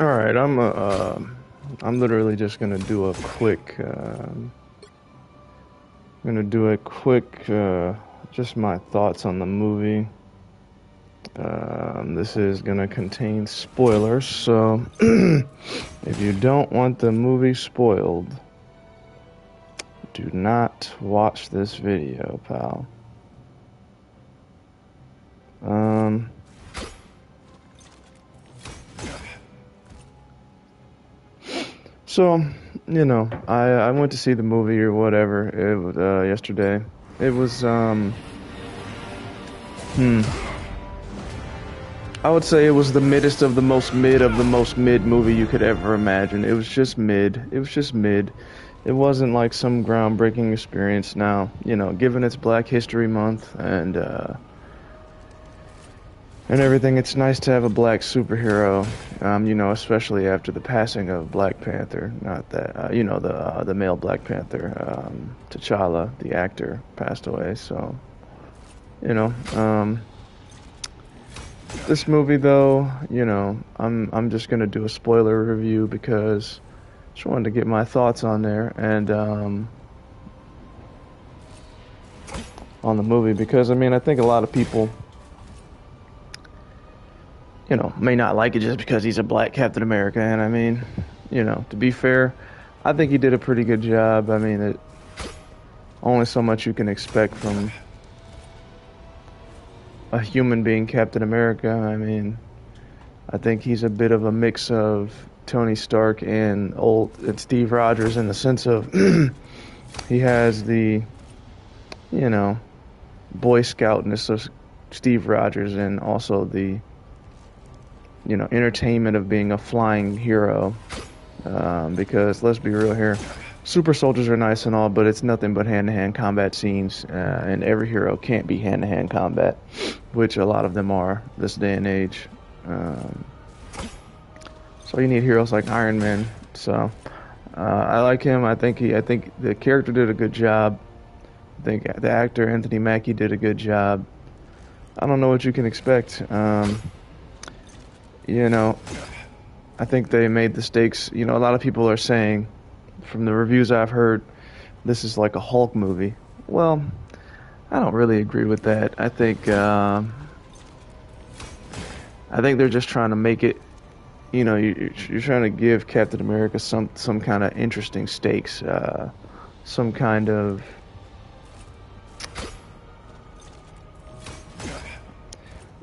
All right, I'm literally just gonna do a quick, just my thoughts on the movie. This is gonna contain spoilers, so if you don't want the movie spoiled, do not watch this video, pal. Um, so, I went to see the movie or whatever. It was yesterday. It was hmm. I would say it was the middest of the most mid of the most mid movie you could ever imagine. It was just mid. It was just mid. It wasn't like some groundbreaking experience. Now, given it's Black History Month and everything, it's nice to have a black superhero. Especially after the passing of Black Panther. Not that the male Black Panther, T'Challa, the actor, passed away. So, you know, um, this movie though, I'm just gonna do a spoiler review because just wanted to get my thoughts on there and on the movie because I think a lot of people may not like it just because he's a black Captain America. And to be fair, I think he did a pretty good job. It only so much you can expect from a human being Captain America. I think he's a bit of a mix of Tony Stark and Steve Rogers in the sense of he has the, you know, Boy Scoutness of Steve Rogers and also the, entertainment of being a flying hero. Because let's be real here, super soldiers are nice and all, but it's nothing but hand-to-hand combat scenes, and every hero can't be hand-to-hand combat, which a lot of them are this day and age. Um, so you need heroes like Iron Man. So I like him. I think the character did a good job. I think the actor Anthony Mackie did a good job. I don't know what you can expect. You know, I think they made the stakes. A lot of people are saying, from the reviews I've heard, this is like a Hulk movie. Well, I don't really agree with that. I think they're just trying to make it. You're trying to give Captain America some kind of interesting stakes, some kind of.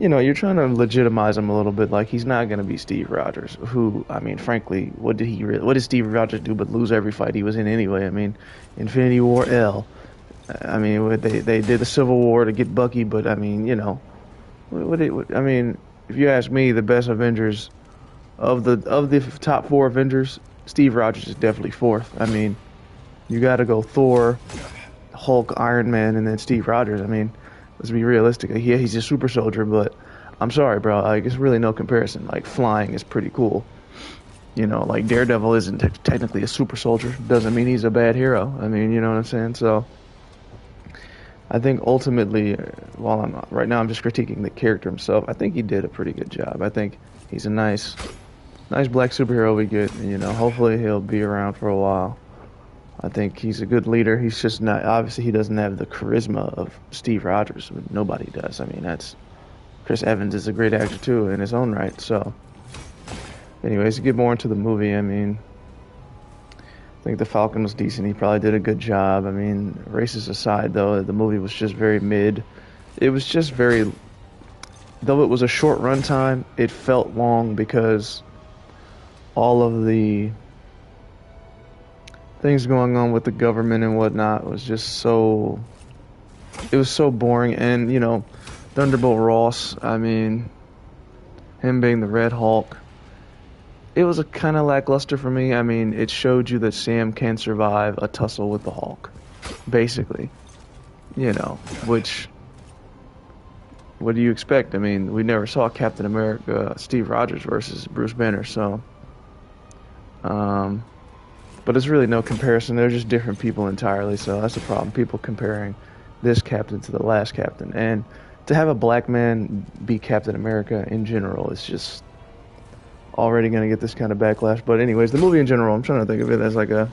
You're trying to legitimize him a little bit. Like he's not going to be Steve Rogers, who, frankly, what did Steve Rogers do but lose every fight he was in anyway? Infinity War L. They did the Civil War to get Bucky, but if you ask me, the best Avengers of the top four Avengers, Steve Rogers is definitely fourth. You got to go Thor, Hulk, Iron Man, and then Steve Rogers. Let's be realistic. Yeah, he's a super soldier, but I'm sorry, bro. Like, it's really no comparison. Like, flying is pretty cool. Like Daredevil isn't technically a super soldier. Doesn't mean he's a bad hero. You know what I'm saying? So, I think ultimately, right now I'm just critiquing the character himself. I think he did a pretty good job. I think he's a nice black superhero we get. Hopefully he'll be around for a while. I think he's a good leader. He's just not, obviously, he doesn't have the charisma of Steve Rogers. Nobody does. That's Chris Evans is a great actor too in his own right. So, anyways, to get more into the movie, I think the Falcon was decent. He probably did a good job. Races aside, though, the movie was just very mid. It was just very, though it was a short runtime, it felt long because all of the things going on with the government and whatnot was just it was so boring. And Thunderbolt Ross, him being the Red Hulk, it was a kind of lackluster for me. It showed you that Sam can survive a tussle with the Hulk, basically. Which, what do you expect? We never saw Captain America Steve Rogers versus Bruce Banner. So but it's really no comparison. They're just different people entirely. So that's the problem. People comparing this captain to the last captain. And to have a black man be Captain America in general is just already gonna get this kind of backlash. But anyways, the movie in general, I'm trying to think of it as like a,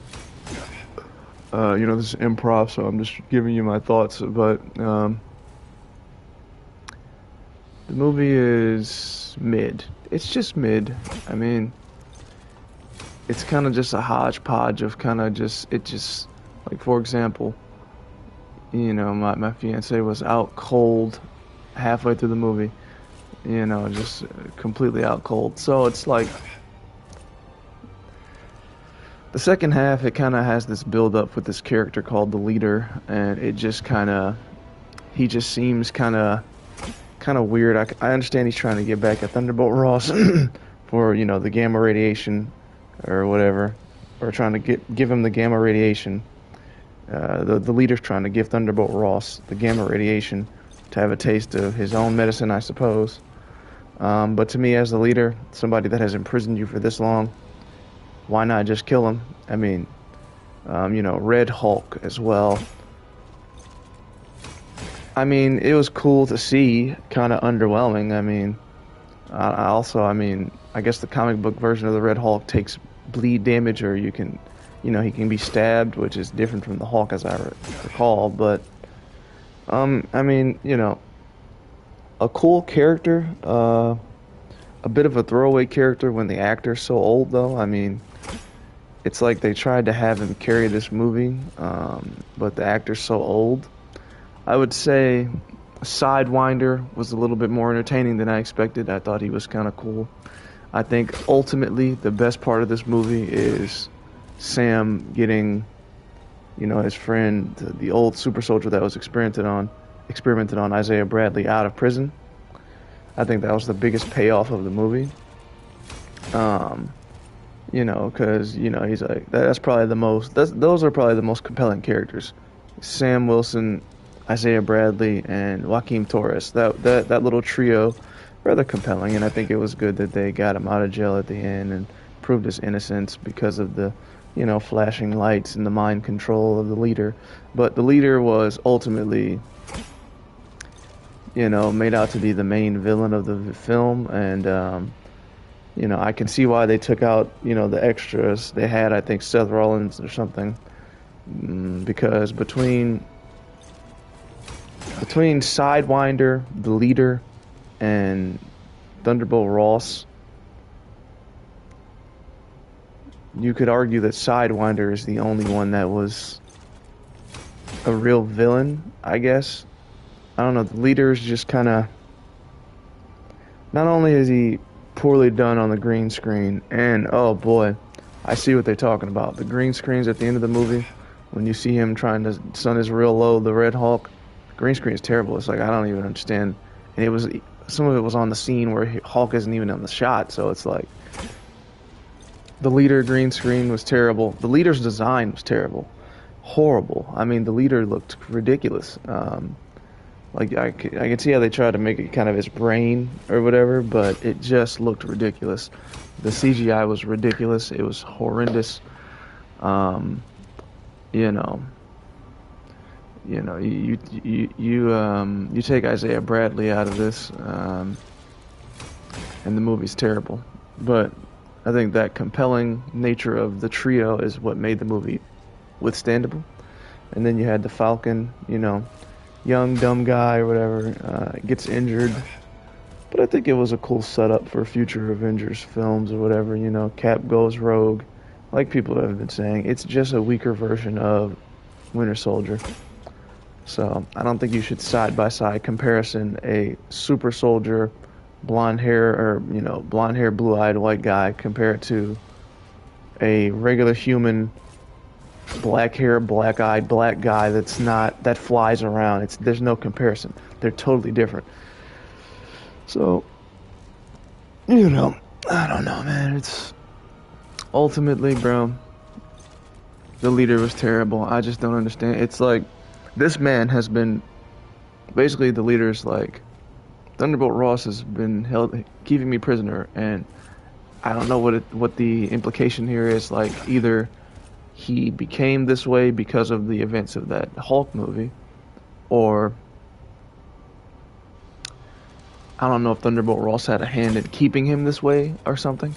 this is improv, so I'm just giving you my thoughts. But the movie is mid. It's just mid. I mean, it's kind of just a hodgepodge of kind of just like, for example, my fiance was out cold halfway through the movie, just completely out cold. So it's like the second half, it kind of has this build up with this character called the leader, and it just kind of, he just seems kind of weird. I understand he's trying to get back at Thunderbolt Ross for the gamma radiation or whatever, or trying to give him the gamma radiation. The leader's trying to give Thunderbolt Ross the gamma radiation to have a taste of his own medicine, I suppose. But to me, as the leader, somebody that has imprisoned you for this long, why not just kill him? I mean, Red Hulk as well. I mean, it was cool to see, kind of underwhelming. I mean, I guess the comic book version of the Red Hulk takes bleed damage, or he can be stabbed, which is different from the Hulk as I recall. But, I mean, a cool character, a bit of a throwaway character when the actor's so old, though. I mean, it's like they tried to have him carry this movie, but the actor's so old. I would say Sidewinder was a little bit more entertaining than I expected. I thought he was kind of cool. I think ultimately the best part of this movie is Sam getting, his friend, the old super soldier that was experimented on, Isaiah Bradley, out of prison. I think that was the biggest payoff of the movie. Because he's like, those are probably the most compelling characters. Sam Wilson, Isaiah Bradley, and Joaquin Torres. That little trio, rather compelling, and I think it was good that they got him out of jail at the end and proved his innocence because of the, flashing lights and the mind control of the leader. But the leader was ultimately, made out to be the main villain of the film, and I can see why they took out, the extras. They had, I think, Seth Rollins or something, because between Sidewinder, the leader, and Thunderbolt Ross, you could argue that Sidewinder is the only one that was a real villain, I guess. I don't know, the leader is just kind of, not only is he poorly done on the green screen, and oh boy, I see what they're talking about. The green screens at the end of the movie, when you see him trying to sun his real low, the Red Hulk, green screen is terrible. It's like, I don't even understand. And some of it was on the scene where Hulk isn't even on the shot, so it's like, the leader green screen was terrible. The leader's design was terrible. Horrible. I mean, the leader looked ridiculous. Like, I can see how they tried to make it kind of his brain or whatever, but it just looked ridiculous. The CGI was ridiculous. It was horrendous. You take Isaiah Bradley out of this, and the movie's terrible. But I think that compelling nature of the trio is what made the movie withstandable. And then you had the Falcon, young dumb guy or whatever, gets injured. But I think it was a cool setup for future Avengers films or whatever. Cap goes rogue, like people have been saying. It's just a weaker version of Winter Soldier. So I don't think you should side-by-side comparison a super soldier, blonde hair, blue-eyed white guy compared to a regular human, black hair, black-eyed black guy that flies around. There's no comparison. They're totally different. So, I don't know, man. It's ultimately, bro, the leader was terrible. I just don't understand. It's like, this man has been, basically the leader's like, Thunderbolt Ross has been keeping me prisoner, and I don't know what the implication here is. Like, either he became this way because of the events of that Hulk movie, or I don't know if Thunderbolt Ross had a hand in keeping him this way or something,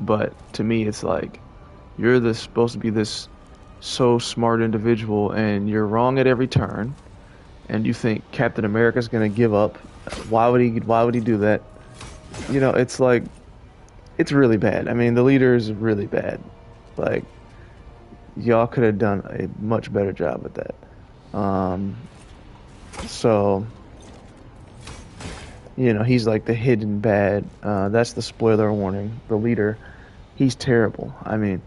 but to me, it's like you're this supposed to be this so smart individual, and you're wrong at every turn, and you think Captain America's gonna give up. Why would he? Why would he do that? You know, it's like it's really bad. I mean, the leader is really bad. Like y'all could have done a much better job with that. Um, so you know, he's like the hidden bad. That's the spoiler warning. The leader, he's terrible. I mean,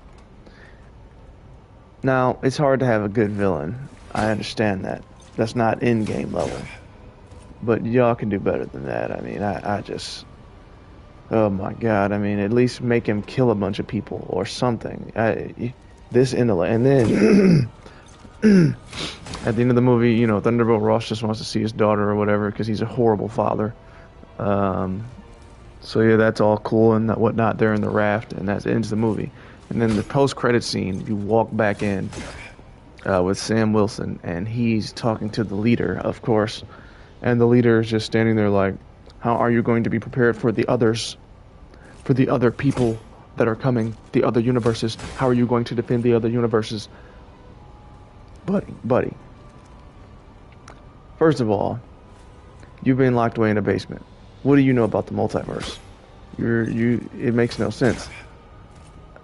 now it's hard to have a good villain. I understand that. That's not in game level, but y'all can do better than that. I mean, I just, oh my God. I mean, at least make him kill a bunch of people or something. This intellect, and then at the end of the movie, you know, Thunderbolt Ross just wants to see his daughter or whatever because he's a horrible father. Um, so yeah, that's all cool and whatnot. They're in the raft, and that ends the movie. And then the post-credit scene, you walk back in with Sam Wilson, and he's talking to the leader, of course. And the leader is just standing there like, "How are you going to be prepared for the others, for the other people that are coming, the other universes? How are you going to defend the other universes?" Buddy. First of all, you've been locked away in a basement. What do you know about the multiverse? It makes no sense.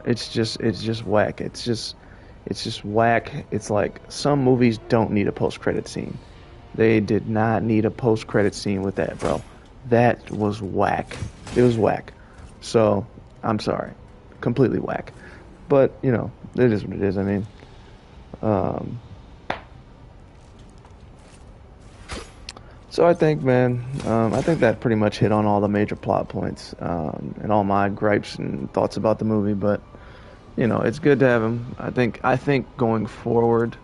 It's just whack. It's just whack. It's like some movies don't need a post-credit scene. They did not need a post-credit scene with that, bro. That was whack. It was whack. So, I'm sorry. Completely whack. But, you know, it is what it is. I mean, um, so I think, man, I think that pretty much hit on all the major plot points and all my gripes and thoughts about the movie. But you know, it's good to have him. I think going forward,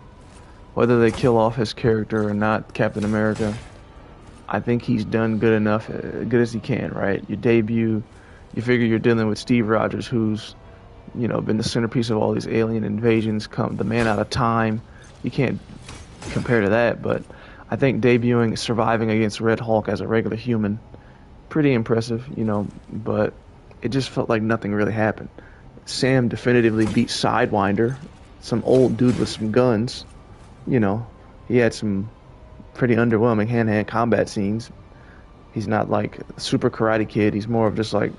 whether they kill off his character or not, Captain America, I think he's done good enough, good as he can. Right? You debut, you figure you're dealing with Steve Rogers, who's you know been the centerpiece of all these alien invasions, come the man out of time. You can't compare to that, but I think debuting, surviving against Red Hulk as a regular human, pretty impressive, you know, but it just felt like nothing really happened. Sam definitively beat Sidewinder, some old dude with some guns, you know. He had some pretty underwhelming hand-to-hand combat scenes. He's not like Super Karate Kid, he's more of just like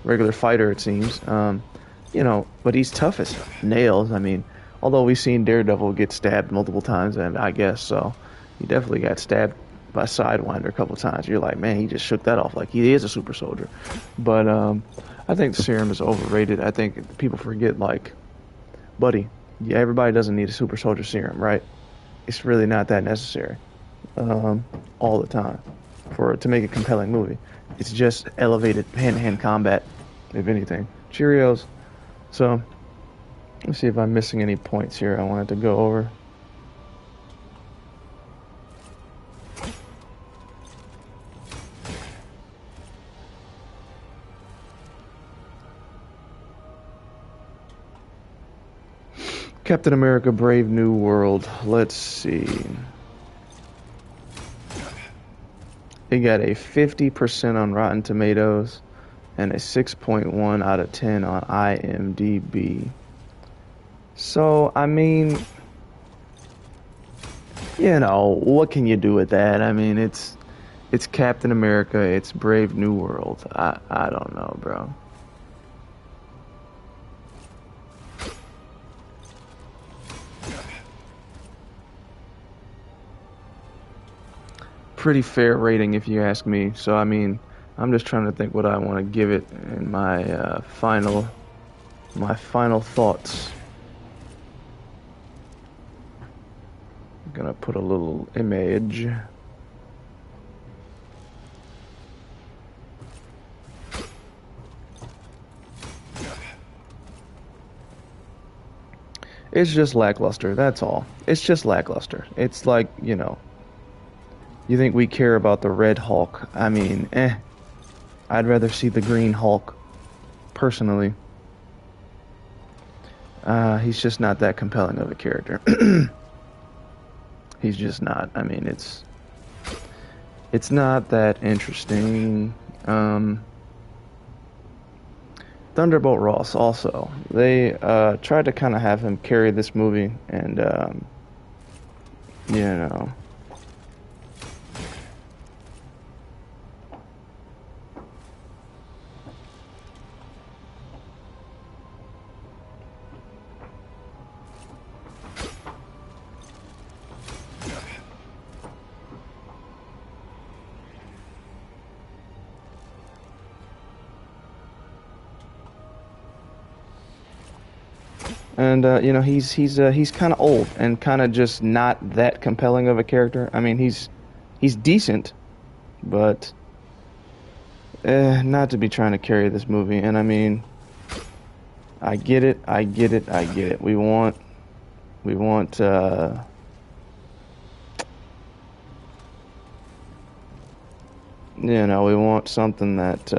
regular fighter, it seems. You know, but he's tough as nails. I mean, although we've seen Daredevil get stabbed multiple times, and I guess so. He definitely got stabbed by Sidewinder a couple of times. You're like, man, he just shook that off like he is a super soldier. But I think the serum is overrated. I think people forget, like, buddy, yeah, everybody doesn't need a super soldier serum, right? It's really not that necessary all the time to make a compelling movie. It's just elevated hand-to-hand combat, if anything. Cheerios. So, let's see if I'm missing any points here I wanted to go over. Captain America Brave New World. Let's see. It got a 50% on Rotten Tomatoes and a 6.1 out of 10 on IMDb. So, I mean, you know, what can you do with that? I mean, it's Captain America, it's Brave New World. I don't know, bro. Pretty fair rating if you ask me. So I mean, I'm just trying to think what I want to give it in my final thoughts. I'm gonna put a little image. It's just lackluster, that's all. It's just lackluster. It's like, you know, you think we care about the Red Hulk? I mean, I'd rather see the Green Hulk, personally. He's just not that compelling of a character. He's just not. I mean, It's not that interesting. Thunderbolt Ross also. They tried to kind of have him carry this movie, and you know, and he's kind of old and kind of just not that compelling of a character. I mean, he's decent, but not to be trying to carry this movie. And I mean, I get it, I get it, I get it. We want we want something that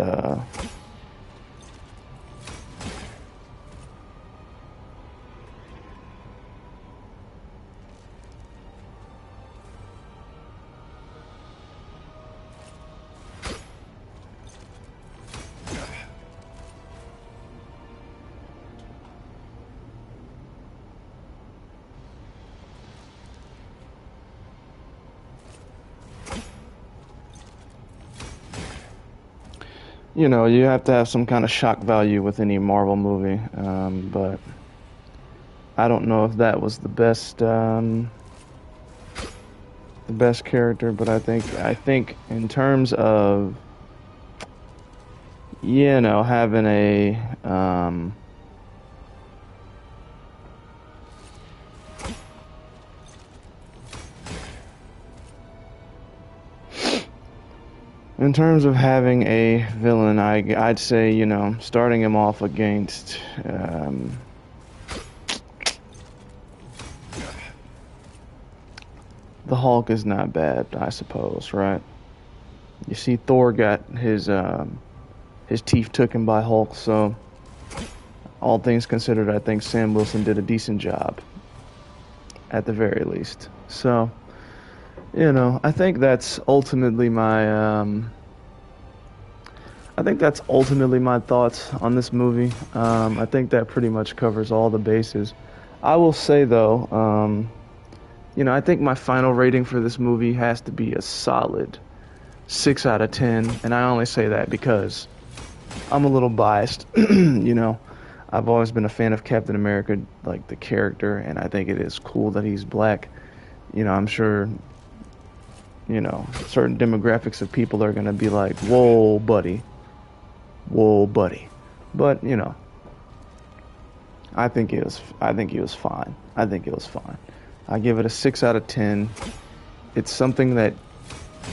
you have to have some kind of shock value with any Marvel movie. But I don't know if that was the best character. But I think in terms of having a in terms of having a villain, I'd say starting him off against the Hulk is not bad, I suppose, right? You see, Thor got his teeth taken by Hulk, so all things considered, I think Sam Wilson did a decent job at the very least. So, I think that's ultimately my thoughts on this movie. I think that pretty much covers all the bases. I will say though, I think my final rating for this movie has to be a solid 6 out of 10, and I only say that because I'm a little biased. I've always been a fan of Captain America, like the character, and I think it is cool that he's black. I'm sure, certain demographics of people are going to be like, whoa, buddy. Whoa, buddy. But, I think he was fine. I think it was fine. I give it a 6 out of 10. It's something that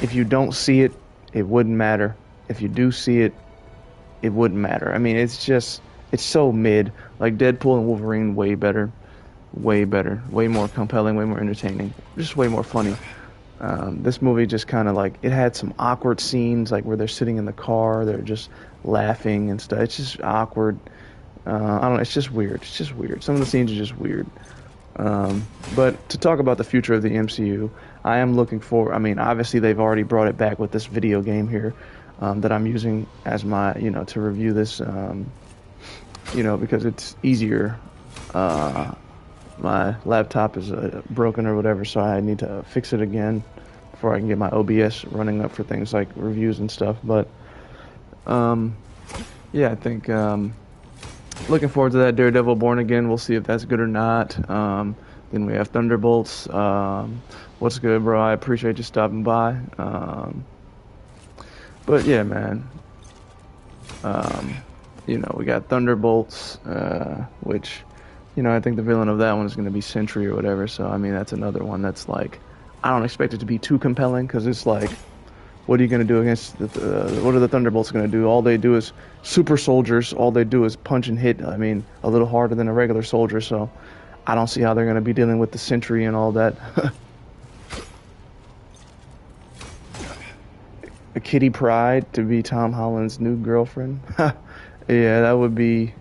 if you don't see it, it wouldn't matter. If you do see it, it wouldn't matter. I mean, it's so mid. Like Deadpool and Wolverine, way better, way more compelling, way more entertaining, just way more funny. This movie just kind of like, it had some awkward scenes, like where they're sitting in the car, they're just laughing and stuff. It's just awkward. I don't know. It's just weird. It's just weird. Some of the scenes are just weird. But to talk about the future of the MCU, I am looking for. I mean, obviously they've already brought it back with this video game here that I'm using as my, to review this. Because it's easier. My laptop is broken or whatever, so I need to fix it again before I can get my OBS running up for things like reviews and stuff. But yeah, I think looking forward to that Daredevil Born Again. We'll see if that's good or not. Then we have Thunderbolts. What's good, bro? I appreciate you stopping by. But yeah, man. We got Thunderbolts, which, I think the villain of that one is going to be Sentry or whatever. So, I mean, that's another one that's like, I don't expect it to be too compelling because it's like, what are you going to do against what are the Thunderbolts going to do? All they do is super soldiers. All they do is punch and hit. I mean, a little harder than a regular soldier. So, I don't see how they're going to be dealing with the Sentry and all that. A Kitty Pryde to be Tom Holland's new girlfriend. Yeah, that would be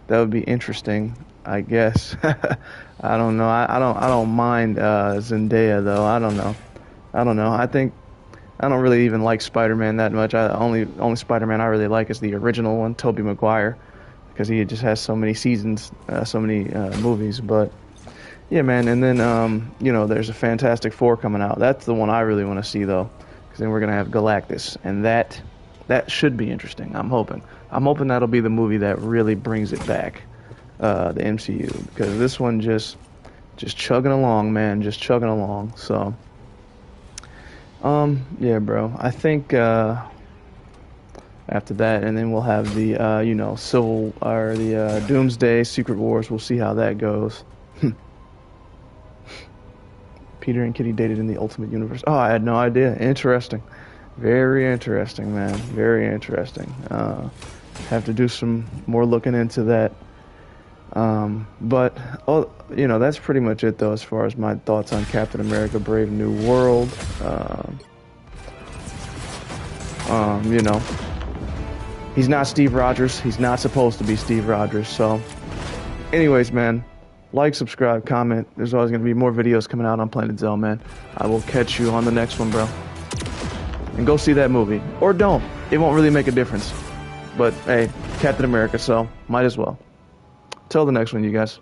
interesting, I guess. I don't know. I don't mind Zendaya though. I don't know. I think I don't really even like Spider-Man that much. Only Spider-Man I really like is the original one, Tobey Maguire, because he just has so many seasons, so many movies. But yeah, man. And then you know, there's a Fantastic Four coming out. That's the one I really want to see though, because then we're gonna have Galactus, and that should be interesting. I'm hoping. I'm hoping that'll be the movie that really brings it back, the MCU, because this one just chugging along, man, just chugging along. So, yeah, bro. I think after that, and then we'll have the you know, Civil or the Doomsday Secret Wars. We'll see how that goes. Peter and Kitty dated in the Ultimate Universe. Oh, I had no idea. Interesting. Very interesting, man. Very interesting. Have to do some more looking into that. But, oh, you know, that's pretty much it, though, as far as my thoughts on Captain America Brave New World. You know, he's not Steve Rogers. He's not supposed to be Steve Rogers. So, anyways, man, like, subscribe, comment. There's always going to be more videos coming out on Planet Zell, man. I will catch you on the next one, bro. And go see that movie. Or don't. It won't really make a difference. But, hey, Captain America, so might as well. Till the next one, you guys.